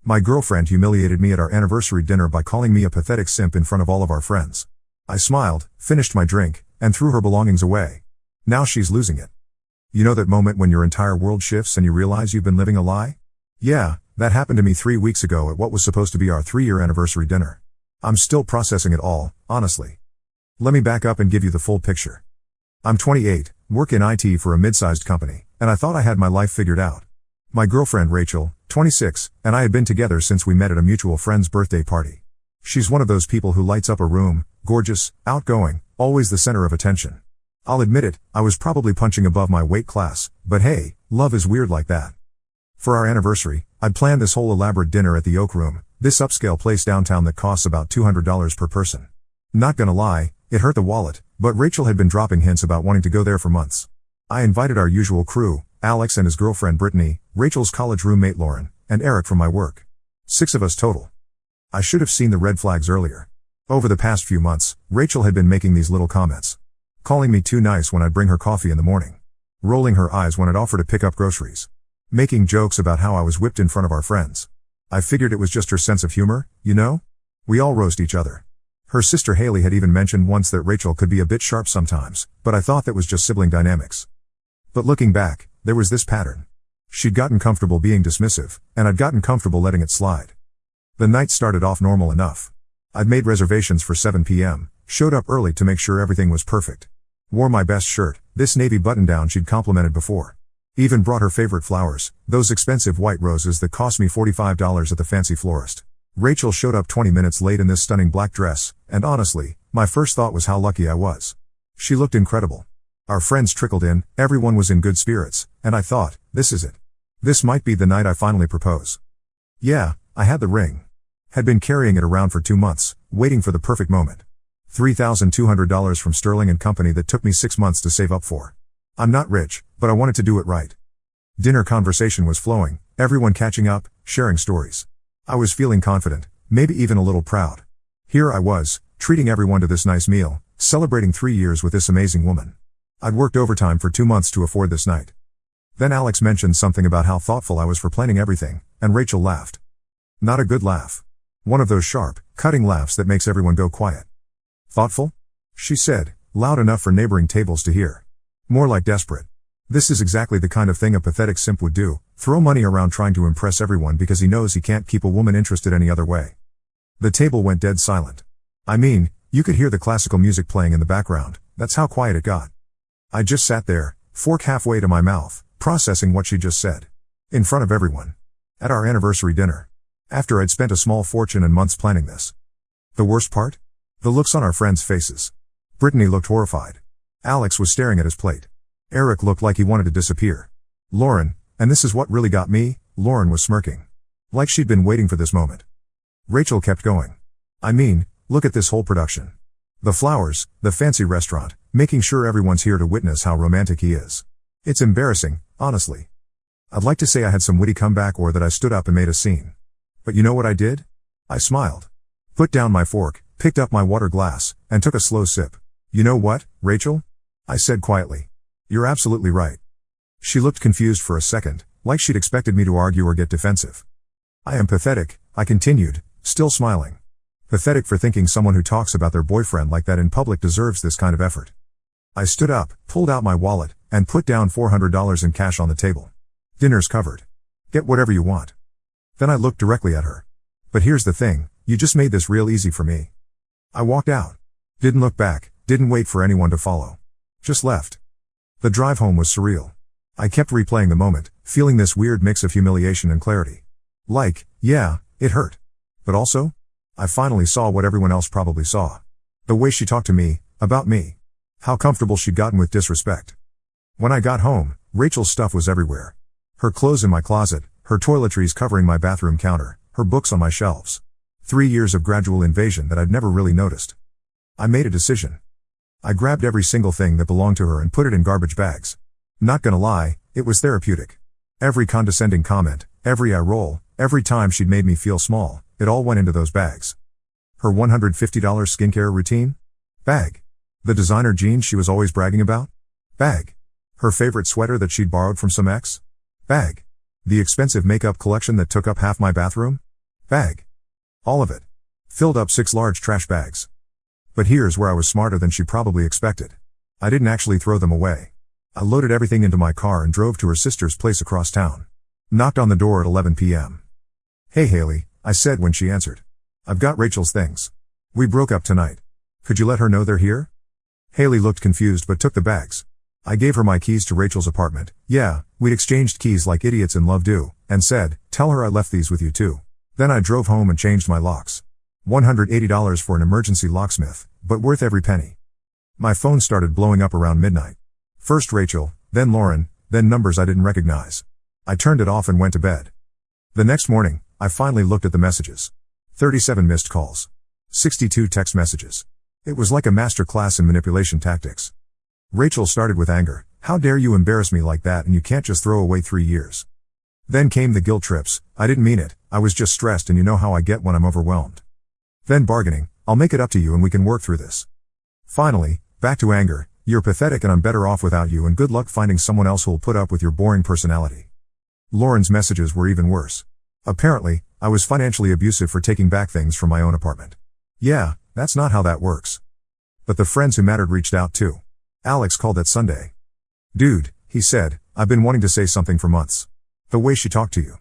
My girlfriend humiliated me at our anniversary dinner by calling me a pathetic simp in front of all of our friends. I smiled, finished my drink, and threw her belongings away. Now she's losing it. You know that moment when your entire world shifts and you realize you've been living a lie? Yeah, that happened to me 3 weeks ago at what was supposed to be our 3-year anniversary dinner. I'm still processing it all, honestly. Let me back up and give you the full picture. I'm 28, work in IT for a mid-sized company, and I thought I had my life figured out. My girlfriend Rachel, 26, and I had been together since we met at a mutual friend's birthday party. She's one of those people who lights up a room, gorgeous, outgoing, always the center of attention. I'll admit it, I was probably punching above my weight class, but hey, love is weird like that. For our anniversary, I'd planned this whole elaborate dinner at the Oak Room, this upscale place downtown that costs about $200 per person. Not gonna lie, it hurt the wallet, but Rachel had been dropping hints about wanting to go there for months. I invited our usual crew, Alex and his girlfriend Brittany, Rachel's college roommate Lauren, and Eric from my work. 6 of us total. I should have seen the red flags earlier. Over the past few months, Rachel had been making these little comments. Calling me too nice when I'd bring her coffee in the morning. Rolling her eyes when I'd offer to pick up groceries. Making jokes about how I was whipped in front of our friends. I figured it was just her sense of humor, you know? We all roast each other. Her sister Haley had even mentioned once that Rachel could be a bit sharp sometimes, but I thought that was just sibling dynamics. But looking back, there was this pattern. She'd gotten comfortable being dismissive, and I'd gotten comfortable letting it slide. The night started off normal enough. I'd made reservations for 7 p.m., showed up early to make sure everything was perfect. Wore my best shirt, this navy button-down she'd complimented before. Even brought her favorite flowers, those expensive white roses that cost me $45 at the fancy florist. Rachel showed up 20 minutes late in this stunning black dress, and honestly, my first thought was how lucky I was. She looked incredible. Our friends trickled in, everyone was in good spirits, and I thought, this is it. This might be the night I finally propose. Yeah, I had the ring. Had been carrying it around for 2 months, waiting for the perfect moment. $3,200 from Sterling & Company that took me 6 months to save up for. I'm not rich, but I wanted to do it right. Dinner conversation was flowing, everyone catching up, sharing stories. I was feeling confident, maybe even a little proud. Here I was, treating everyone to this nice meal, celebrating 3 years with this amazing woman. I'd worked overtime for 2 months to afford this night. Then Alex mentioned something about how thoughtful I was for planning everything, and Rachel laughed. Not a good laugh. One of those sharp, cutting laughs that makes everyone go quiet. Thoughtful? She said, loud enough for neighboring tables to hear. More like desperate. This is exactly the kind of thing a pathetic simp would do, throw money around trying to impress everyone because he knows he can't keep a woman interested any other way. The table went dead silent. I mean, you could hear the classical music playing in the background, that's how quiet it got. I just sat there, fork halfway to my mouth, processing what she just said. In front of everyone. At our anniversary dinner. After I'd spent a small fortune and months planning this. The worst part? The looks on our friends' faces. Brittany looked horrified. Alex was staring at his plate. Eric looked like he wanted to disappear. Lauren, and this is what really got me, Lauren was smirking. Like she'd been waiting for this moment. Rachel kept going. I mean, look at this whole production. The flowers, the fancy restaurant, making sure everyone's here to witness how romantic he is. It's embarrassing, honestly. I'd like to say I had some witty comeback or that I stood up and made a scene. But you know what I did? I smiled. Put down my fork, picked up my water glass, and took a slow sip. You know what, Rachel? I said quietly. You're absolutely right. She looked confused for a second, like she'd expected me to argue or get defensive. I am pathetic, I continued, still smiling. Pathetic for thinking someone who talks about their boyfriend like that in public deserves this kind of effort. I stood up, pulled out my wallet, and put down $400 in cash on the table. Dinner's covered. Get whatever you want. Then I looked directly at her. But here's the thing, you just made this real easy for me. I walked out. Didn't look back, didn't wait for anyone to follow. Just left. The drive home was surreal. I kept replaying the moment, feeling this weird mix of humiliation and clarity. Like, yeah, it hurt. But also, I finally saw what everyone else probably saw. The way she talked to me, about me. How comfortable she'd gotten with disrespect. When I got home, Rachel's stuff was everywhere. Her clothes in my closet, her toiletries covering my bathroom counter, her books on my shelves. 3 years of gradual invasion that I'd never really noticed. I made a decision. I grabbed every single thing that belonged to her and put it in garbage bags. Not gonna lie, it was therapeutic. Every condescending comment, every eye roll, every time she'd made me feel small, it all went into those bags. Her $150 skincare routine? Bag. The designer jeans she was always bragging about? Bag. Her favorite sweater that she'd borrowed from some ex? Bag. The expensive makeup collection that took up half my bathroom? Bag. All of it. Filled up 6 large trash bags. But here's where I was smarter than she probably expected. I didn't actually throw them away. I loaded everything into my car and drove to her sister's place across town. Knocked on the door at 11 p.m. "Hey Haley," I said when she answered. "I've got Rachel's things. We broke up tonight. Could you let her know they're here?" Haley looked confused but took the bags. I gave her my keys to Rachel's apartment. Yeah, we'd exchanged keys like idiots in love do, and said, "Tell her I left these with you too." Then I drove home and changed my locks. $180 for an emergency locksmith, but worth every penny. My phone started blowing up around midnight. First Rachel, then Lauren, then numbers I didn't recognize. I turned it off and went to bed. The next morning, I finally looked at the messages. 37 missed calls. 62 text messages. It was like a master class in manipulation tactics. Rachel started with anger. "How dare you embarrass me like that, and you can't just throw away 3 years." Then came the guilt trips. "I didn't mean it, I was just stressed and you know how I get when I'm overwhelmed." Then bargaining. "I'll make it up to you and we can work through this." Finally, back to anger. "You're pathetic and I'm better off without you, and good luck finding someone else who'll put up with your boring personality." Lauren's messages were even worse. Apparently, I was financially abusive for taking back things from my own apartment. Yeah, that's not how that works. But the friends who mattered reached out too. Alex called that Sunday. "Dude," he said, "I've been wanting to say something for months. The way she talked to you.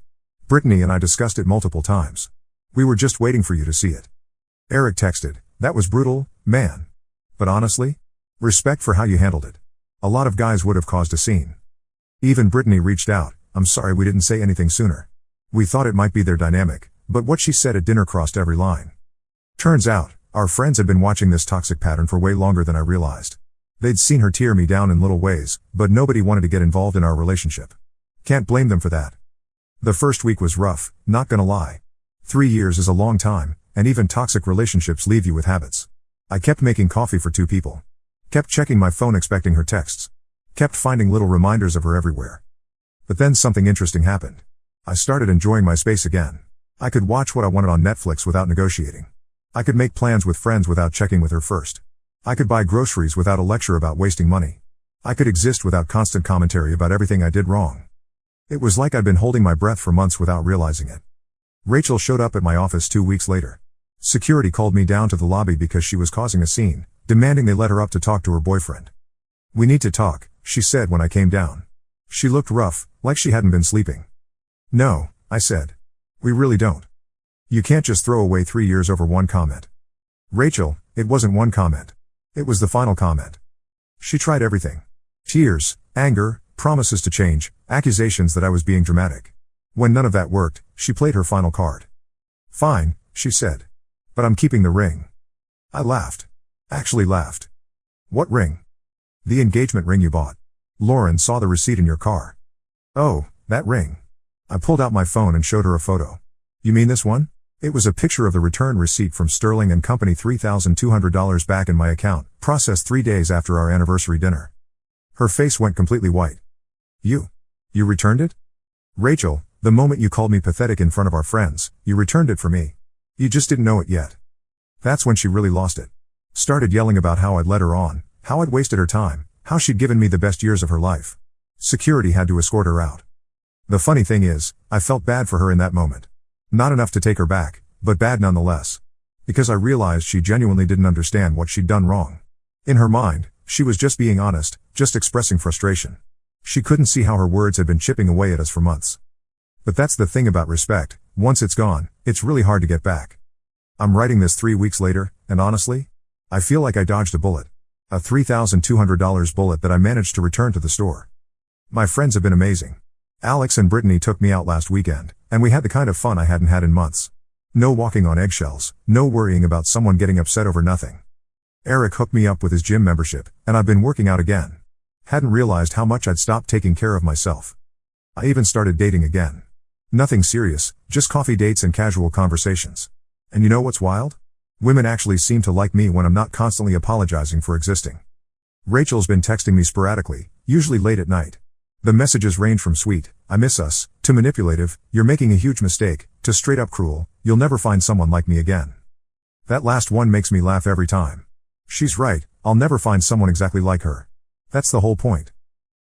Brittany and I discussed it multiple times. We were just waiting for you to see it." Eric texted, "That was brutal, man. But honestly, respect for how you handled it. A lot of guys would have caused a scene." Even Brittany reached out, "I'm sorry we didn't say anything sooner. We thought it might be their dynamic, but what she said at dinner crossed every line." Turns out, our friends had been watching this toxic pattern for way longer than I realized. They'd seen her tear me down in little ways, but nobody wanted to get involved in our relationship. Can't blame them for that. The first week was rough, not gonna lie. 3 years is a long time, and even toxic relationships leave you with habits. I kept making coffee for 2 people. Kept checking my phone expecting her texts. Kept finding little reminders of her everywhere. But then something interesting happened. I started enjoying my space again. I could watch what I wanted on Netflix without negotiating. I could make plans with friends without checking with her first. I could buy groceries without a lecture about wasting money. I could exist without constant commentary about everything I did wrong. It was like I'd been holding my breath for months without realizing it. Rachel showed up at my office 2 weeks later. Security called me down to the lobby because she was causing a scene, demanding they let her up to talk to her boyfriend. "We need to talk," she said when I came down. She looked rough, like she hadn't been sleeping. "No," I said. "We really don't. You can't just throw away 3 years over one comment." "Rachel, it wasn't one comment. It was the final comment." She tried everything. Tears, anger, promises to change, accusations that I was being dramatic. When none of that worked, she played her final card. "Fine," she said. "But I'm keeping the ring." I laughed. Actually laughed. "What ring?" "The engagement ring you bought. Lauren saw the receipt in your car." "Oh, that ring." I pulled out my phone and showed her a photo. "You mean this one?" It was a picture of the return receipt from Sterling and Company, $3,200 back in my account, processed 3 days after our anniversary dinner. Her face went completely white. You returned it?" "Rachel, the moment you called me pathetic in front of our friends, you returned it for me. You just didn't know it yet." That's when she really lost it. Started yelling about how I'd led her on, how I'd wasted her time, how she'd given me the best years of her life. Security had to escort her out. The funny thing is, I felt bad for her in that moment. Not enough to take her back, but bad nonetheless. Because I realized she genuinely didn't understand what she'd done wrong. In her mind, she was just being honest, just expressing frustration. She couldn't see how her words had been chipping away at us for months. But that's the thing about respect, once it's gone, it's really hard to get back. I'm writing this 3 weeks later, and honestly, I feel like I dodged a bullet. A $3,200 bullet that I managed to return to the store. My friends have been amazing. Alex and Brittany took me out last weekend, and we had the kind of fun I hadn't had in months. No walking on eggshells, no worrying about someone getting upset over nothing. Eric hooked me up with his gym membership, and I've been working out again. Hadn't realized how much I'd stopped taking care of myself. I even started dating again. Nothing serious, just coffee dates and casual conversations. And you know what's wild? Women actually seem to like me when I'm not constantly apologizing for existing. Rachel's been texting me sporadically, usually late at night. The messages range from sweet, "I miss us," to manipulative, "You're making a huge mistake," to straight up cruel, "You'll never find someone like me again." That last one makes me laugh every time. She's right, I'll never find someone exactly like her. That's the whole point.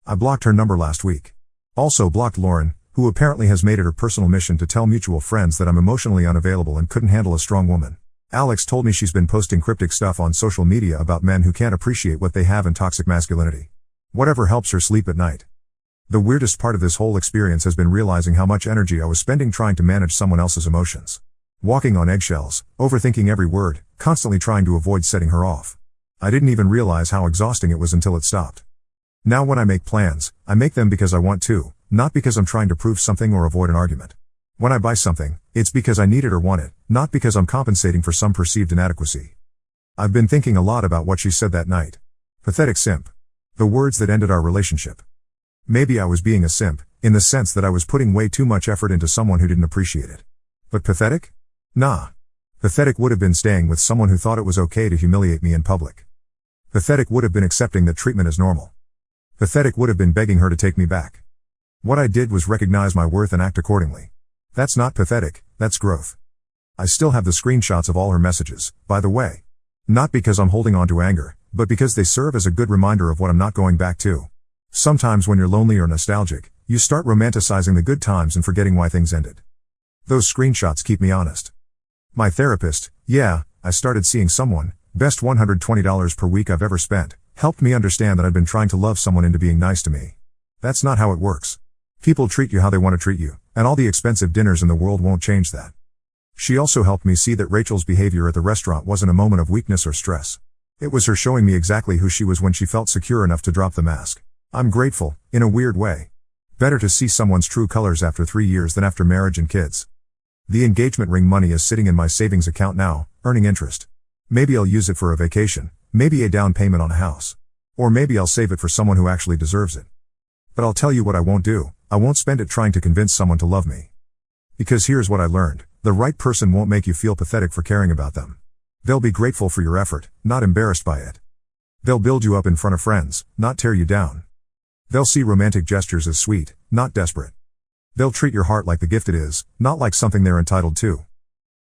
I blocked her number last week. Also blocked Lauren, who apparently has made it her personal mission to tell mutual friends that I'm emotionally unavailable and couldn't handle a strong woman. Alex told me she's been posting cryptic stuff on social media about men who can't appreciate what they have and toxic masculinity. Whatever helps her sleep at night. The weirdest part of this whole experience has been realizing how much energy I was spending trying to manage someone else's emotions. Walking on eggshells, overthinking every word, constantly trying to avoid setting her off. I didn't even realize how exhausting it was until it stopped. Now when I make plans, I make them because I want to, not because I'm trying to prove something or avoid an argument. When I buy something, it's because I need it or want it, not because I'm compensating for some perceived inadequacy. I've been thinking a lot about what she said that night. Pathetic simp. The words that ended our relationship. Maybe I was being a simp, in the sense that I was putting way too much effort into someone who didn't appreciate it. But pathetic? Nah. Pathetic would have been staying with someone who thought it was okay to humiliate me in public. Pathetic would have been accepting that treatment as normal. Pathetic would have been begging her to take me back. What I did was recognize my worth and act accordingly. That's not pathetic, that's growth. I still have the screenshots of all her messages, by the way. Not because I'm holding on to anger, but because they serve as a good reminder of what I'm not going back to. Sometimes when you're lonely or nostalgic, you start romanticizing the good times and forgetting why things ended. Those screenshots keep me honest. My therapist, yeah, I started seeing someone, best $120 per week I've ever spent, helped me understand that I'd been trying to love someone into being nice to me. That's not how it works. People treat you how they want to treat you, and all the expensive dinners in the world won't change that. She also helped me see that Rachel's behavior at the restaurant wasn't a moment of weakness or stress. It was her showing me exactly who she was when she felt secure enough to drop the mask. I'm grateful, in a weird way. Better to see someone's true colors after 3 years than after marriage and kids. The engagement ring money is sitting in my savings account now, earning interest. Maybe I'll use it for a vacation, maybe a down payment on a house. Or maybe I'll save it for someone who actually deserves it. But I'll tell you what I won't do, I won't spend it trying to convince someone to love me. Because here's what I learned, the right person won't make you feel pathetic for caring about them. They'll be grateful for your effort, not embarrassed by it. They'll build you up in front of friends, not tear you down. They'll see romantic gestures as sweet, not desperate. They'll treat your heart like the gift it is, not like something they're entitled to.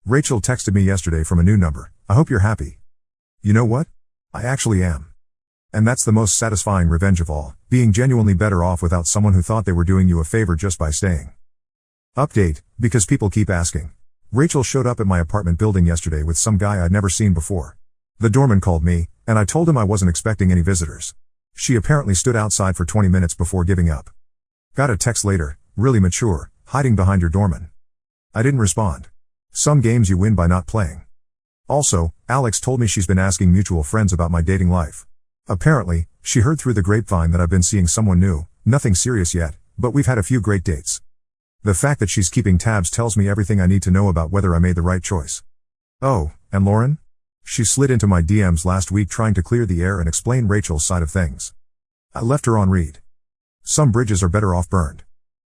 Rachel texted me yesterday from a new number. I hope you're happy. You know what? I actually am. And that's the most satisfying revenge of all, being genuinely better off without someone who thought they were doing you a favor just by staying. Update, because people keep asking. Rachel showed up at my apartment building yesterday with some guy I'd never seen before. The doorman called me, and I told him I wasn't expecting any visitors. She apparently stood outside for 20 minutes before giving up. Got a text later, really mature, hiding behind your doorman. I didn't respond. Some games you win by not playing. Also, Alex told me she's been asking mutual friends about my dating life. Apparently, she heard through the grapevine that I've been seeing someone new, nothing serious yet, but we've had a few great dates. The fact that she's keeping tabs tells me everything I need to know about whether I made the right choice. Oh, and Lauren? She slid into my DMs last week trying to clear the air and explain Rachel's side of things. I left her on read. Some bridges are better off burned.